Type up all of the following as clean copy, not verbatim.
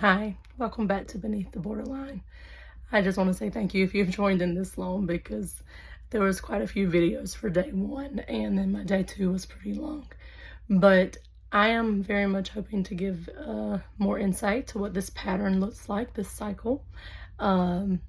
Hi, welcome back to Beneath the Borderline. I just want to say thank you if you've joined in this long, because there was quite a few videos for day one and then my day two was pretty long. But I am very much hoping to give more insight to what this pattern looks like, this cycle. I'm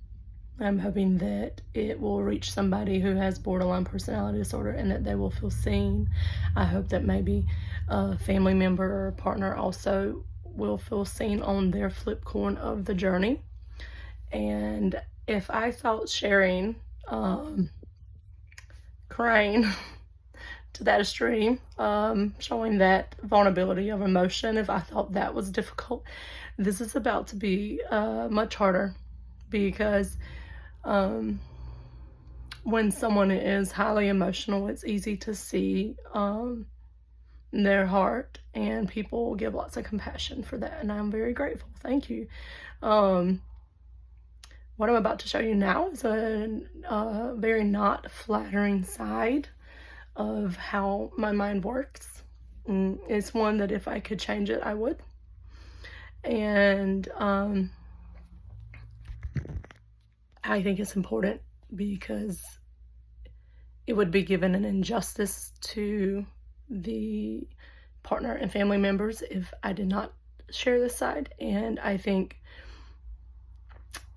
hoping that it will reach somebody who has borderline personality disorder and that they will feel seen. I hope that maybe a family member or a partner also will feel seen on their flip coin of the journey. And if I thought sharing crying to that extreme, showing that vulnerability of emotion, if I thought that was difficult, this is about to be much harder, because when someone is highly emotional, it's easy to see their heart, and people give lots of compassion for that, and I'm very grateful. Thank you. What I'm about to show you now is a very not flattering side of how my mind works. It's one that if I could change it, I would. And I think it's important because it would be given an injustice to the partner and family members if I did not share this side, and I think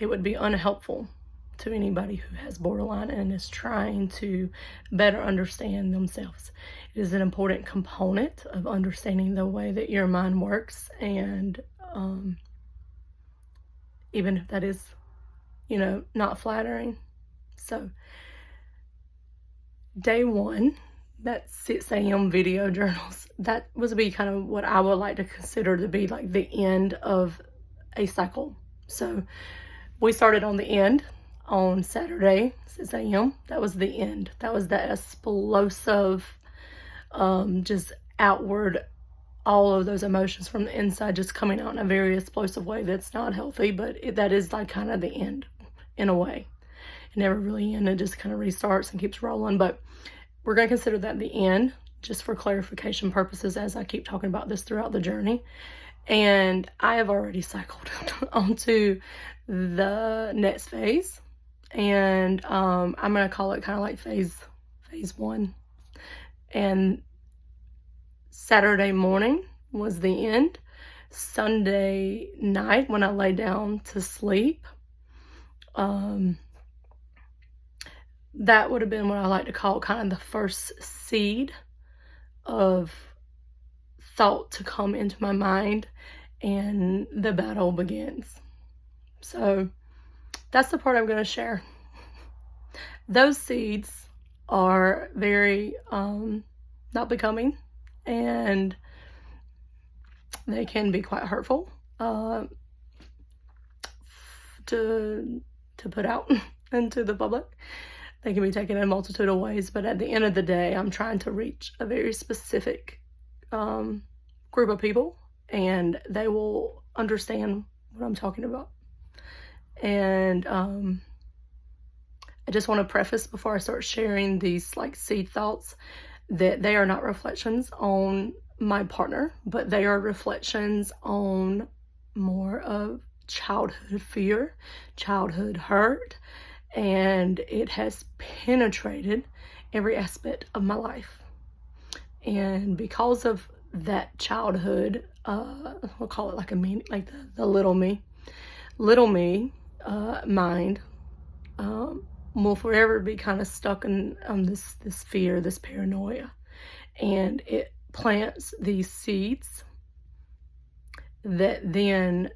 it would be unhelpful to anybody who has borderline and is trying to better understand themselves. It is an important component of understanding the way that your mind works, and even if that is, not flattering. So day one, that 6 a.m. video journals, that would be kind of what I would like to consider to be like the end of a cycle. So we started on the end on Saturday, 6 a.m. That was the end. That was that explosive, just outward, all of those emotions from the inside just coming out in a very explosive way that's not healthy, but that is like kind of the end in a way. It never really ends, it just kind of restarts and keeps rolling, but we're going to consider that the end, just for clarification purposes as I keep talking about this throughout the journey. And I have already cycled onto the next phase, and I'm going to call it kind of like phase one. And Saturday morning was the end. Sunday night, when I lay down to sleep, that would have been what I like to call kind of the first seed of thought to come into my mind, and the battle begins. So that's the part I'm going to share. Those seeds are very not becoming, and they can be quite hurtful to put out into the public. They can be taken in a multitude of ways, but at the end of the day, I'm trying to reach a very specific group of people, and they will understand what I'm talking about. And I just want to preface before I start sharing these like seed thoughts that they are not reflections on my partner, but they are reflections on more of childhood fear, childhood hurt, and it has penetrated every aspect of my life. And because of that childhood, we'll call it like the little me mind will forever be kind of stuck in this fear, this paranoia, and it plants these seeds that then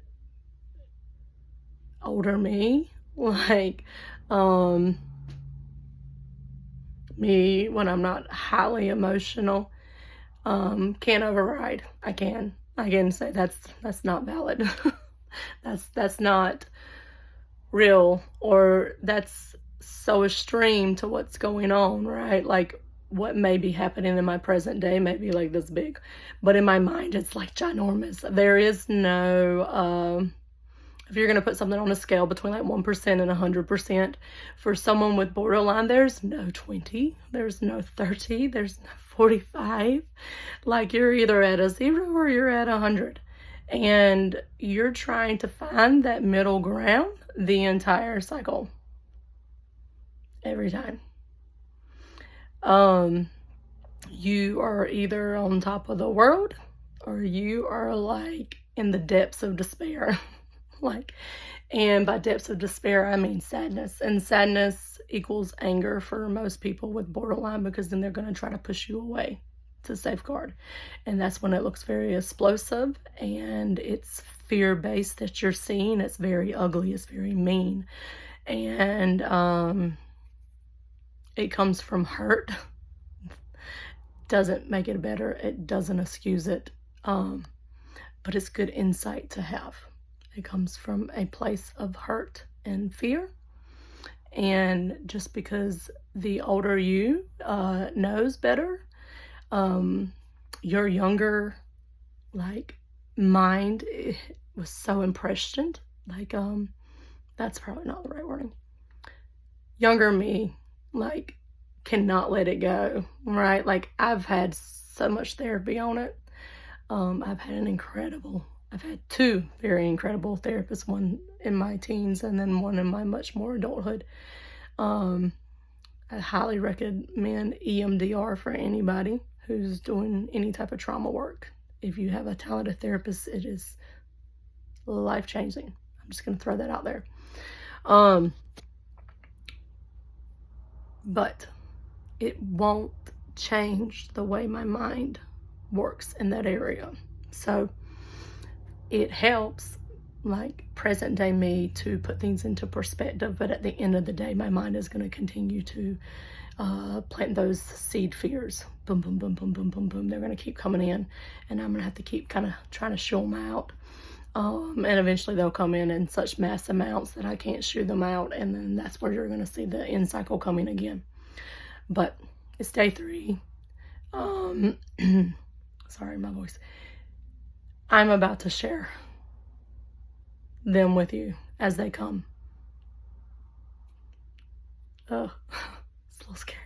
older me, like me when I'm not highly emotional, can override. I can say that's not valid. that's not real, or that's so extreme to what's going on, right? Like what may be happening in my present day may be like this big, but in my mind it's like ginormous. There is no if you're going to put something on a scale between like 1% and 100%, for someone with borderline, there's no 20, there's no 30, there's no 45. Like you're either at a 0 or you're at 100. And you're trying to find that middle ground the entire cycle. Every time. You are either on top of the world or you are like in the depths of despair. And by depths of despair, I mean sadness. And sadness equals anger for most people with borderline, because then they're going to try to push you away to safeguard. And that's when it looks very explosive and it's fear-based that you're seeing. It's very ugly. It's very mean. And it comes from hurt. Doesn't make it better. It doesn't excuse it. But it's good insight to have. It comes from a place of hurt and fear. And just because the older you knows better, your younger mind was so impressioned. That's probably not the right wording. Younger me cannot let it go, right? I've had so much therapy on it. I've had two very incredible therapists, one in my teens and then one in my much more adulthood. I highly recommend EMDR for anybody who's doing any type of trauma work. If you have a talented therapist, it is life-changing. I'm just going to throw that out there. But it won't change the way my mind works in that area. So it helps present day me to put things into perspective, but at the end of the day, my mind is going to continue to plant those seed fears. Boom, boom, boom, boom, boom, boom, boom. They're going to keep coming in, and I'm going to have to keep kind of trying to shoo them out. And eventually they'll come in such mass amounts that I can't shoo them out, and then that's where you're going to see the end cycle coming again. But it's day 3. Sorry, my voice. I'm about to share them with you as they come. It's a little scary.